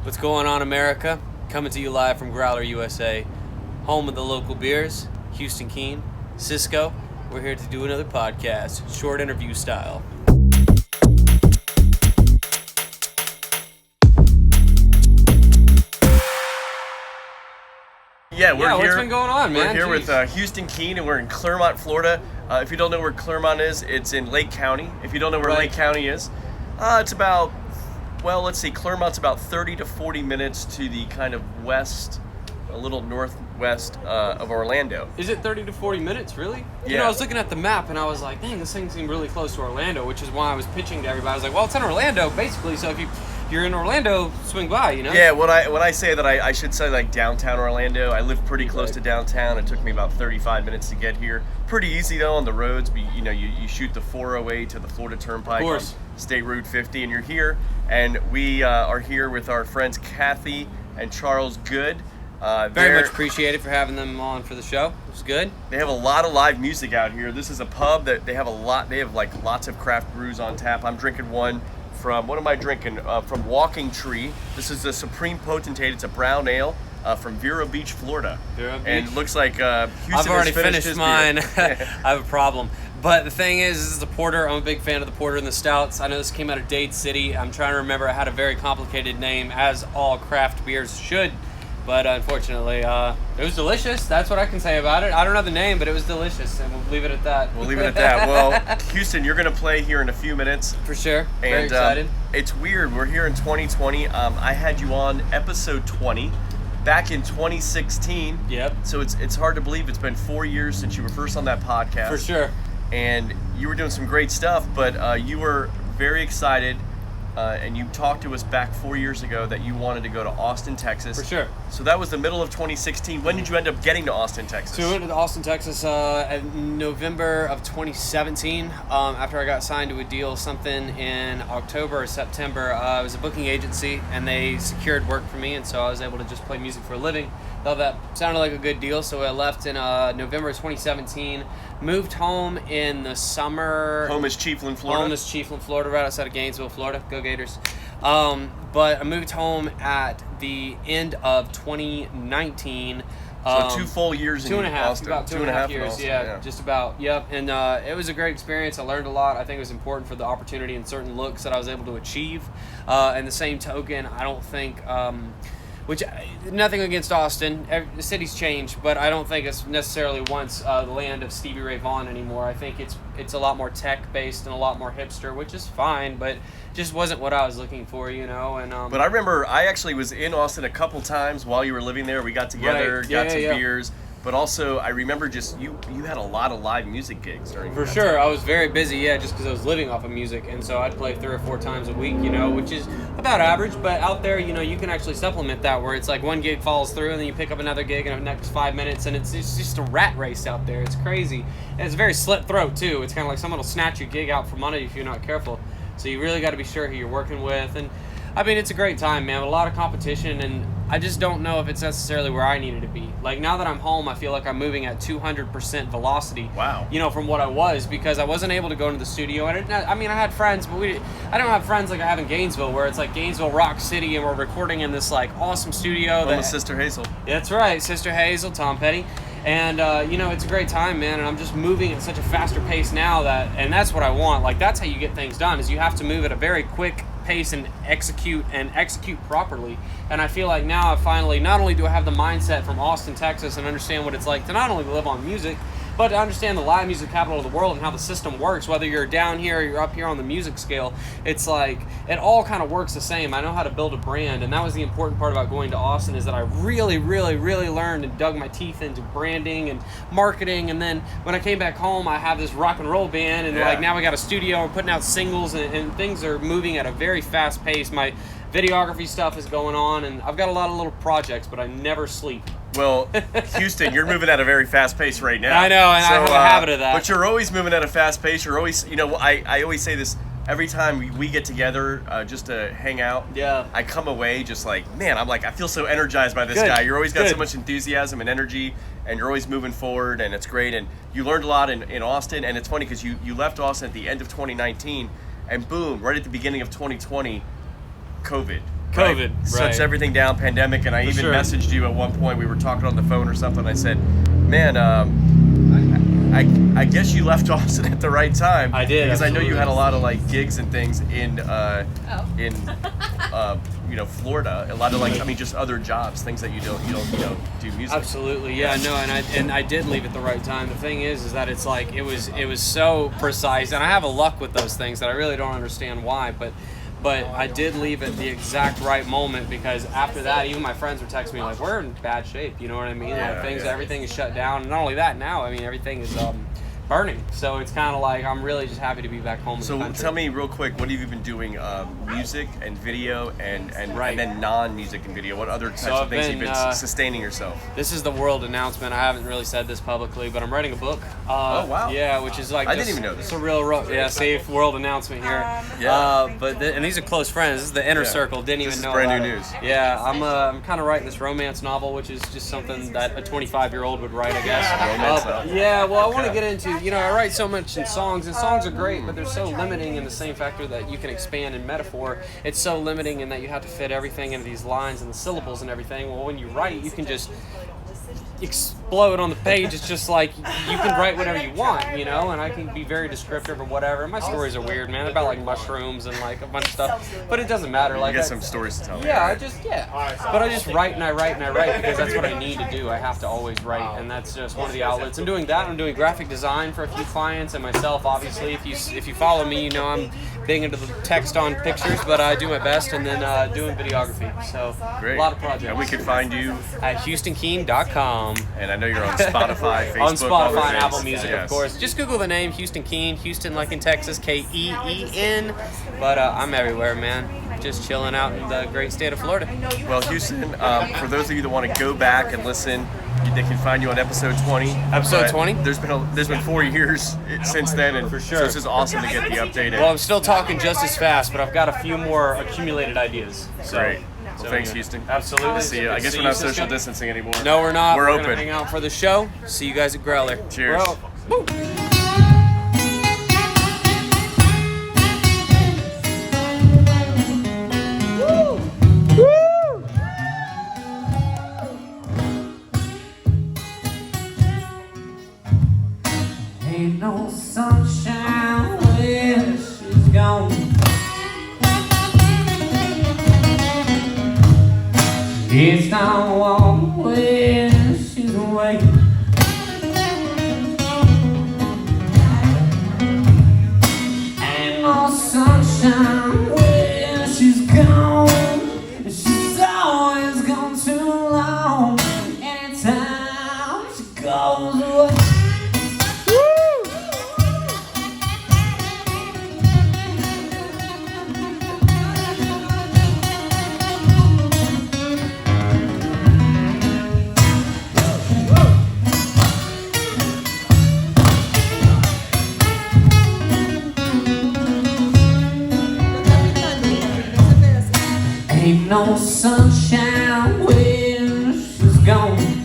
What's going on, America? Coming to you live from Growler USA, home of the local beers, Houston Keen, Cisco. We're here to do another podcast, short interview style. Yeah, we're here. What's been going on, man? We're here with Houston Keen, and we're in Clermont, Florida. If you don't know where Clermont is, it's in Lake County. If you don't know where Lake County is, it's about, Clermont's about 30 to 40 minutes to the kind of west, a little northwest of Orlando. Is it 30 to 40 minutes, really? Yeah. You know, I was looking at the map, and I was like, dang, this thing seemed really close to Orlando, which is why I was pitching to everybody. I was like, well, it's in Orlando, basically, so if you're in Orlando, swing by, you know? Yeah, when I say that, I should say like downtown Orlando. I live pretty close to downtown. It took me about 35 minutes to get here. Pretty easy though on the roads. You shoot the 408 to the Florida Turnpike on State Route 50, and you're here. And we are here with our friends Kathy and Charles Good. Very much appreciated for having them on for the show. It was good. They have a lot of live music out here. This is a pub that they have like lots of craft brews on tap. I'm drinking one. What am I drinking? From Walking Tree. This is the Supreme Potentate. It's a brown ale from Vero Beach, Florida. And it looks like Houston I've already has finished mine. I have a problem. But the thing is, this is a porter. I'm a big fan of the porter and the stouts. I know this came out of Dade City. I'm trying to remember. It had a very complicated name, as all craft beers should. But unfortunately, it was delicious. That's what I can say about it. I don't know the name, but it was delicious, and we'll leave it at that. We'll leave it at that. Well, Houston, you're going to play here in a few minutes. For sure. Very excited. It's weird. We're here in 2020. I had you on episode 20 back in 2016. Yep. So it's hard to believe it's been 4 years since you were first on that podcast. For sure. And you were doing some great stuff, but you were very excited. And you talked to us back 4 years ago that you wanted to go to Austin, Texas. For sure. So that was the middle of 2016. When did you end up getting to Austin, Texas? So we went to Austin, Texas in November of 2017. After I got signed to a deal, something in October or September. It was a booking agency, and they secured work for me, and so I was able to just play music for a living. Thought that sounded like a good deal, so I left in November of 2017. Moved home in the summer. Home is Chiefland, Florida. Home is Chiefland, Florida, right outside of Gainesville, Florida. Go Gators. But I moved home at the end of 2019. So 2 full years in Austin. About two and a half years, yeah, just about, yep. And it was a great experience. I learned a lot. I think it was important for the opportunity and certain looks that I was able to achieve. And the same token, I don't think... nothing against Austin. The city's changed, but I don't think it's necessarily once the land of Stevie Ray Vaughan anymore. I think it's a lot more tech-based and a lot more hipster, which is fine, but just wasn't what I was looking for, you know. And But I remember I actually was in Austin a couple times while you were living there. We got together, got some beers. But also, I remember just you had a lot of live music gigs during that sure. time. I was very busy, just because I was living off of music, and so I'd play 3 or 4 times a week, you know, which is about average. But out there, you know, you can actually supplement that, where it's like one gig falls through, and then you pick up another gig in the next 5 minutes, and it's just a rat race out there. It's crazy, and it's very slit throat too. It's kind of like someone will snatch your gig out from under you if you're not careful. So you really got to be sure who you're working with, and I mean, it's a great time, man. A lot of competition, and I just don't know if it's necessarily where I needed to be. Like, now that I'm home, I feel like I'm moving at 200% velocity. Wow. You know, from what I was, because I wasn't able to go into the studio. And I had friends, but I don't have friends like I have in Gainesville, where it's like Gainesville Rock City, and we're recording in this, like, awesome studio. With Sister Hazel. That's right, Sister Hazel, Tom Petty. And, you know, it's a great time, man, and I'm just moving at such a faster pace now and that's what I want. Like, that's how you get things done, is you have to move at a very quick pace and execute properly. And I feel like now I finally, not only do I have the mindset from Austin, Texas, and understand what it's like to not only live on music, but to understand the live music capital of the world and how the system works, whether you're down here or you're up here on the music scale, it's like, it all kind of works the same. I know how to build a brand, and that was the important part about going to Austin, is that I really, really, really learned and dug my teeth into branding and marketing. And then when I came back home, I have this rock and roll band, and like, now we got a studio, we're putting out singles, and things are moving at a very fast pace. My videography stuff is going on, and I've got a lot of little projects, but I never sleep. Well, Houston, you're moving at a very fast pace right now. I know, and I have a habit of that. But you're always moving at a fast pace. You're always, you know, I always say this every time we get together just to hang out. Yeah. I come away just like, man, I feel so energized by this guy. You're always got so much enthusiasm and energy, and you're always moving forward, and it's great. And you learned a lot in Austin, and it's funny because you left Austin at the end of 2019, and boom, right at the beginning of 2020, COVID. COVID, Shuts right. everything down, pandemic, and I For even sure. messaged you at one point. We were talking on the phone or something. I said, man, I guess you left Austin at the right time. I did, because I know you absolutely. had a lot of like gigs and things in Florida. A lot of like, I mean, just other jobs, things that you don't do music. Absolutely, yeah, no, and I did leave at the right time. The thing is that it's like it was so precise, and I have a luck with those things that I really don't understand why, but I did leave at the exact right moment, because after that, even my friends were texting me like, we're in bad shape, you know what I mean? Yeah, Like yeah. everything is shut down, and not only that, now, I mean, everything is burning, so it's kind of like I'm really just happy to be back home in the So country. tell me real quick, what have you been doing? Music and video, and Right. then non-music and video. What other types So of I've things been, you've been sustaining yourself? This is the world announcement. I haven't really said this publicly, but I'm writing a book. Oh, wow. Yeah, which is like I didn't even know this. It's a real yeah, safe world announcement here. Yeah. And these are close friends. This is the inner Yeah. circle. Didn't This even is know brand about new it. news. Yeah, I'm kind of writing this romance novel, which is just something that a 25-year-old would write, I guess. Romance novel. Yeah, well, I want to Okay. get into, I write so much in songs, and songs are great, but they're so limiting in the same factor that you can expand in metaphor. It's so limiting in that you have to fit everything into these lines and the syllables and everything. Well, when you write, you can just explode on the page. It's just like you can write whatever you want, and I can be very descriptive or whatever. And my stories are weird, man. They're about like mushrooms and like a bunch of stuff, but it doesn't matter. Like You got some stories to tell me. yeah, but I just write and I write and I write because that's what I need to do. I have to always write, and that's just one of the outlets. I'm doing that. I'm doing graphic design for a few clients and myself. Obviously, if you follow me, I'm big into the text on pictures, but I do my best, and then doing videography. So Great. a lot of projects. And we can find you, at HoustonKeen.com. and I know you're on Spotify, Facebook, On all the Spotify and things. Apple Music, Yes. of course. Just Google the name Houston Keen, Houston like in Texas, Keen. But I'm everywhere, man. Just chilling out in the great state of Florida. Well, Houston, for those of you that want to go back and listen, they can find you on episode 20. Episode But 20? There's been 4 years since then, and For sure. so this is awesome to get the updated. Well, I'm still talking just as fast, but I've got a few more accumulated ideas. So, Great. Well, so, thanks, yeah. Houston. Absolutely. See you. I Good to guess see we're you, not Cisco. social distancing anymore. No, we're not. We're gonna open. hang out for the show. See you guys at Growler. Cheers. We're out. Woo. Ain't no sunshine when she's gone. It's not warm when she's away. Ain't no sunshine when she's gone. She's always gone too long. Anytime she goes away. Ain't no sunshine when she's gone.